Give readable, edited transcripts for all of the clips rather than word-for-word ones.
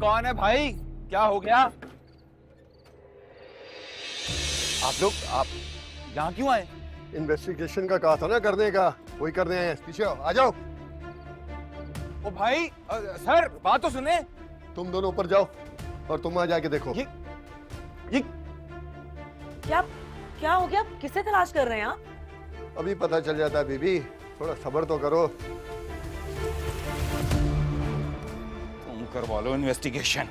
कौन है भाई? क्या हो गया? आप यहाँ क्यों आए? इन्वेस्टिगेशन का कहा था ना करने का, वही करने आए हैं। पीछे आओ, आ जाओ। ओ भाई, सर बात तो सुने। तुम दोनों ऊपर जाओ और तुम वहां जाके देखो। ये क्या क्या हो गया? किसे तलाश कर रहे हैं आप? अभी पता चल जाता है बीबी, थोड़ा सब्र तो करो। तुम करवा लो इन्वेस्टिगेशन।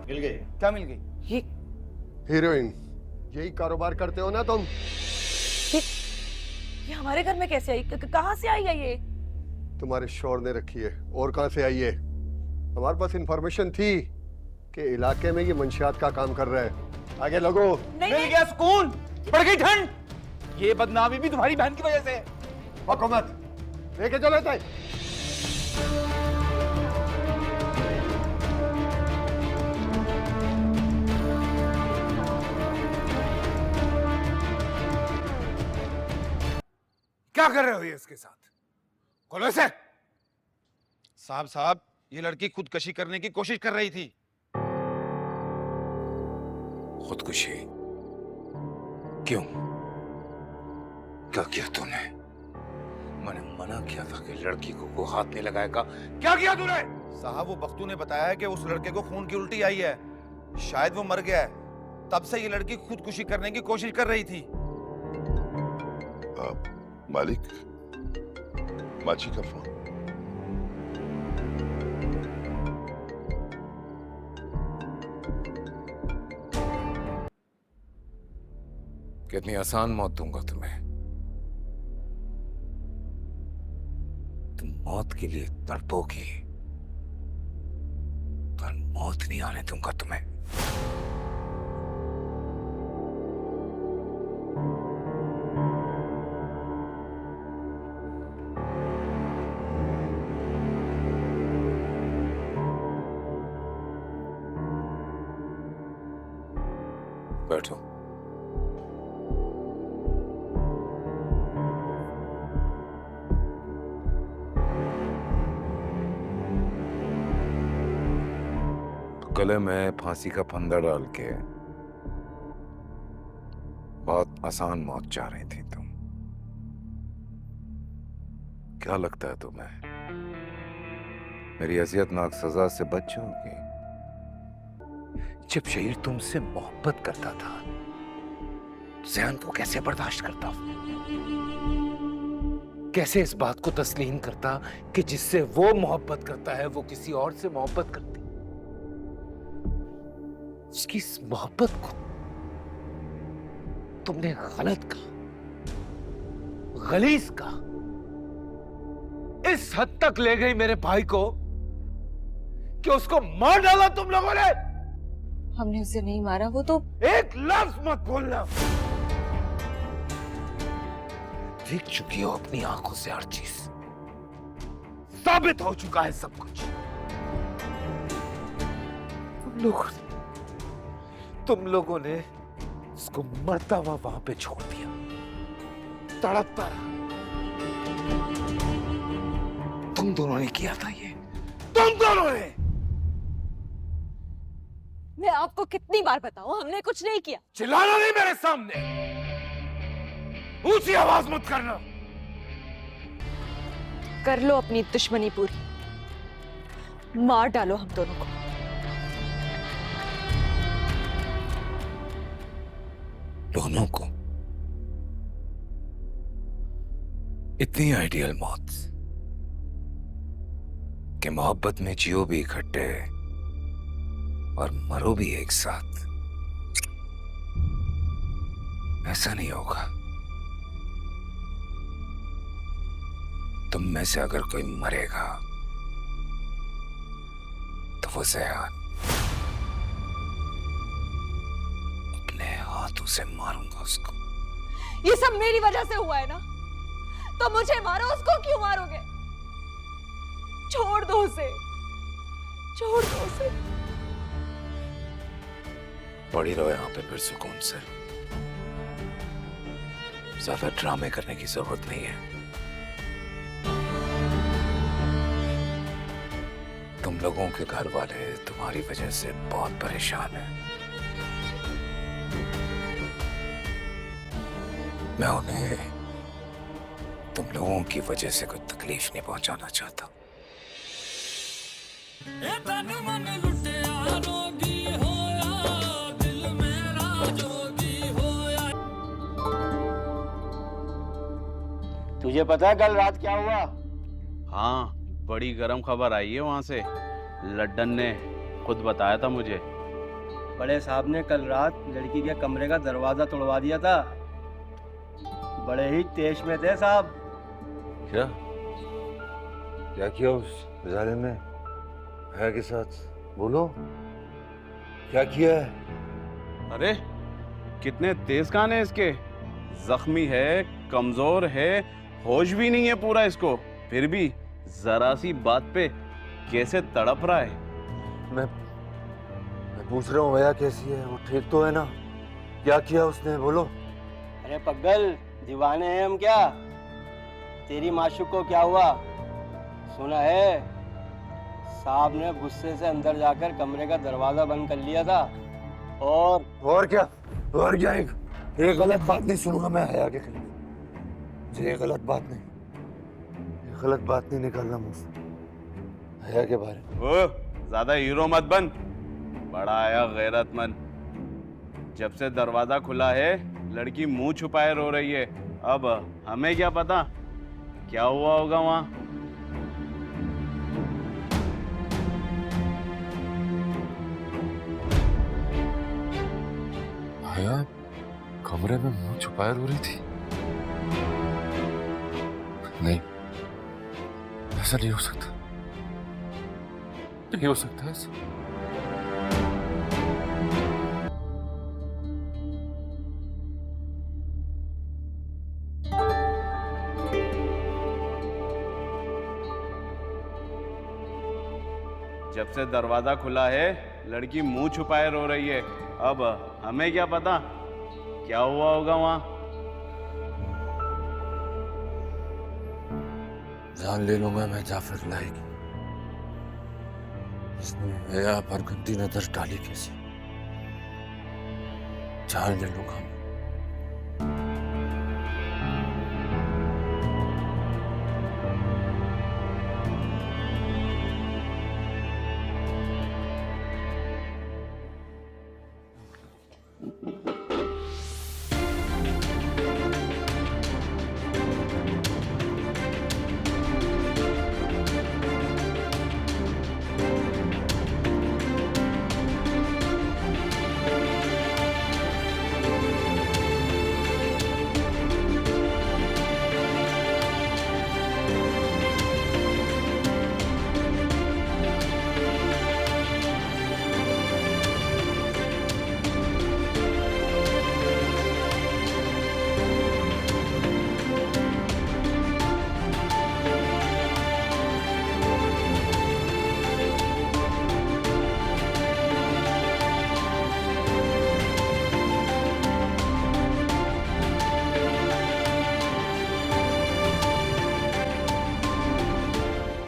मिल गई? क्या मिल गई? ये हीरोइन, यही कारोबार करते हो ना तुम? ये हमारे घर में कैसे आई? कहाँ से आई है ये? तुम्हारे शोर ने रखी है। और कहां से आई है? हमारे पास इंफॉर्मेशन थी कि इलाके में ये मंशियात का काम कर रहा है। आगे लगो। नहीं मिल नहीं, गया सुकून, पड़ गई ठंड। ये बदनामी भी तुम्हारी बहन की वजह से है। हुकूमत लेके चलो इसे। क्या कर रहे हो ये इसके साथ? खोलो इसे। साहब, ये लड़की खुदकशी करने की कोशिश कर रही थी। खुदकुशी? क्यों? क्या किया तूने? मैंने मना किया था कि लड़की को हाथ नहीं लगाएगा। क्या किया तूने? साहब, वो बख्तू ने बताया है कि उस लड़के को खून की उल्टी आई है, शायद वो मर गया है, तब से ये लड़की खुदकुशी करने की कोशिश कर रही थी। मालिक, माची का फोन। कितनी आसान मौत दूंगा तुम्हें। तुम मौत के लिए तड़पोगी, पर मौत नहीं आने दूंगा तुम्हें। बैठो। गले में फांसी का फंदा डाल के बहुत आसान मौत चाह रही थी तुम। क्या लगता है तुम्हें मेरी अजियतनाक सजा से बच जाओगी? जब शहीद तुमसे मोहब्बत करता था, ज़हन को कैसे बर्दाश्त करता? कैसे इस बात को तस्लीम करता कि जिससे वो मोहब्बत करता है वो किसी और से मोहब्बत करती? उसकी इस मोहब्बत को तुमने गलत कहा, गलीज कहा। इस हद तक ले गई मेरे भाई को कि उसको मार डाला तुम लोगों ने। हमने उसे नहीं मारा, वो तो एक लफ्ज मत बोलना। देख चुकी हो अपनी आंखों से हर चीज, साबित हो चुका है सब कुछ। तुम लोगों ने उसको मरता हुआ वहां पे छोड़ दिया, तड़पता रहा। तुम दोनों ने किया था ये, तुम दोनों ने। मैं आपको कितनी बार बताऊं, हमने कुछ नहीं किया। चिल्लाना नहीं मेरे सामने, ऊंची आवाज मत करना। कर लो अपनी दुश्मनी पूरी, मार डालो हम दोनों को। दोनों को? इतनी आइडियल मौत कि मोहब्बत में जियो भी इकट्ठे और मरो भी एक साथ। ऐसा नहीं होगा। तुम में से अगर कोई मरेगा तो वो ज़यान। अपने हाथों से मारूंगा उसको। ये सब मेरी वजह से हुआ है ना, तो मुझे मारो, उसको क्यों मारोगे? छोड़ दो उसे, छोड़ दो उसे। पड़ी रहो यहाँ पे फिर सुकून से। ज्यादा ड्रामे करने की जरूरत नहीं है। तुम लोगों के घर वाले तुम्हारी वजह से बहुत परेशान हैं। मैं उन्हें तुम लोगों की वजह से कोई तकलीफ नहीं पहुंचाना चाहता। तुझे पता है कल रात क्या हुआ? हाँ, बड़ी गर्म खबर आई है वहां से। लड्डन ने खुद बताया था मुझे। बड़े साहब ने कल रात लड़की के कमरे का दरवाजा तोड़वा दिया था। बड़े ही तेज में थे साहब। क्या क्या किया उस जालिम ने भैया के साथ? बोलो, क्या किया है? अरे कितने तेज कान है इसके। जख्मी है, कमजोर है, होश भी नहीं है पूरा इसको, फिर भी जरा सी बात पे कैसे तड़प रहा है। मैं पूछ रहा हूँ भैया कैसी है? वो ठीक तो है ना? क्या किया उसने? बोलो। अरे पगल, दीवाने हैं हम क्या? तेरी माशूक को क्या हुआ? सुना है साहब ने गुस्से से अंदर जाकर कमरे का दरवाजा बंद कर लिया था। और क्या? और क्या? एक गलत बात नहीं सुनूंगा मैं हया के खिलाफ। ये गलत बात नहीं निकालना मुझसे हया के बारे में। ओ, ज्यादा हीरो मत बन, बड़ा आया गैरतमंद। जब से दरवाजा खुला है लड़की मुंह छुपाए रो रही है। अब हमें क्या पता क्या हुआ होगा वहां। हया कमरे में मुंह छुपाए रो रही थी? नहीं, ऐसा नहीं हो सकता, नहीं हो सकता ऐसा। जब से दरवाजा खुला है लड़की मुंह छुपाए रो रही है। अब हमें क्या पता क्या हुआ होगा वहां। जान ले लूंगा मैं जाफर लाइक। इसने हया पर गंदी नजर डाली कैसे? जान ले लूंगा मैं।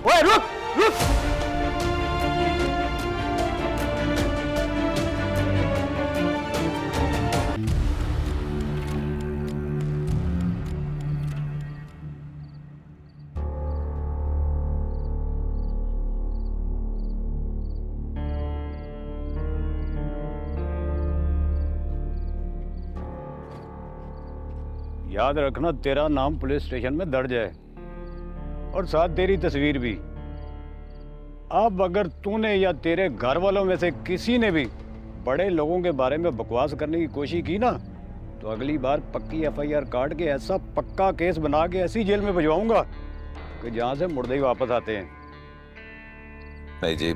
ओए रुक रुक। याद रखना, तेरा नाम पुलिस स्टेशन में दर्ज है और साथ तेरी तस्वीर भी। अब अगर तूने या तेरे घर वालों में से किसी ने भी बड़े लोगों के बारे में बकवास करने की कोशिश की ना, तो अगली बार पक्की एफआईआर काट के ऐसा पक्का केस बना के ऐसी जेल में भिजवाऊंगा कि जहां से मुर्दे ही वापस आते हैं। नहीं जी,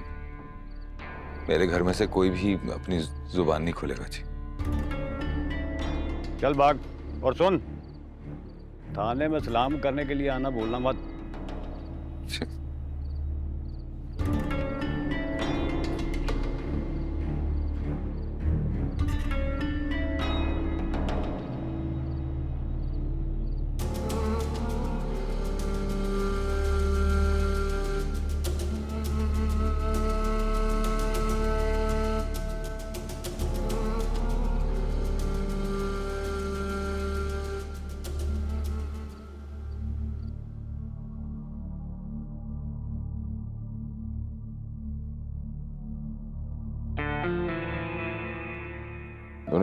मेरे घर में से कोई भी अपनी जुबान नहीं खोलेगा जी। चल भाग। और सुन, थाने में सलाम करने के लिए आना भूलना मत।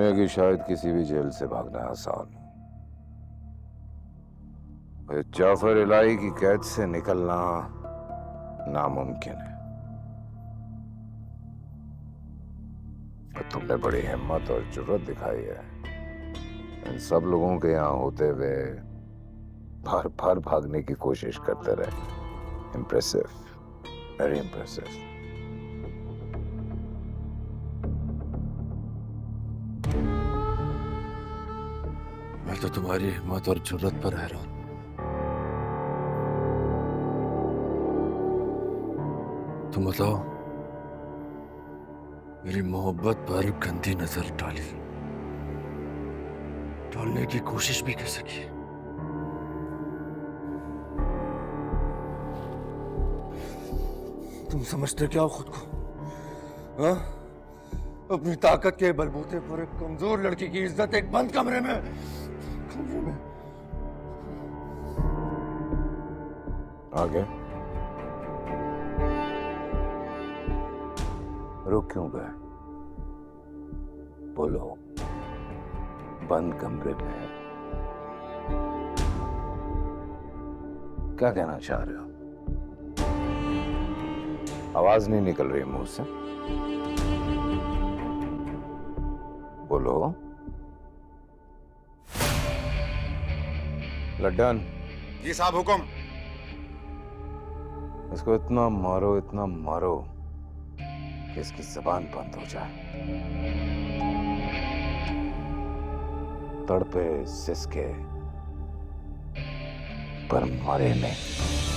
दुनिया की शायद किसी भी जेल से भागना आसान हो, जाफर इलाही की कैद से निकलना नामुमकिन है। पर तुमने बड़ी हिम्मत और जुर्रत दिखाई है। इन सब लोगों के यहाँ होते हुए बार बार भागने की कोशिश करते रहे। Impressive, very impressive. मैं तो तुम्हारी हिम्मत और जुर्रत पर हैरान। तुम बताओ, मेरी मोहब्बत पर गंदी नजर डालने की कोशिश भी कैसे की? तुम समझते क्या हो खुद को? हाँ? अपनी ताकत के बलबूते पर एक कमजोर लड़की की इज्जत एक बंद कमरे में आगे रुक क्यों गए? बोलो, बंद कमरे में क्या कहना चाह रहे हो? आवाज नहीं निकल रही मुंह से। बोलो। लड्डन। जी साहब, हुक्म। इसको इतना मारो कि इसकी जबान बंद हो जाए। तड़पे सिसके पर मरे नहीं।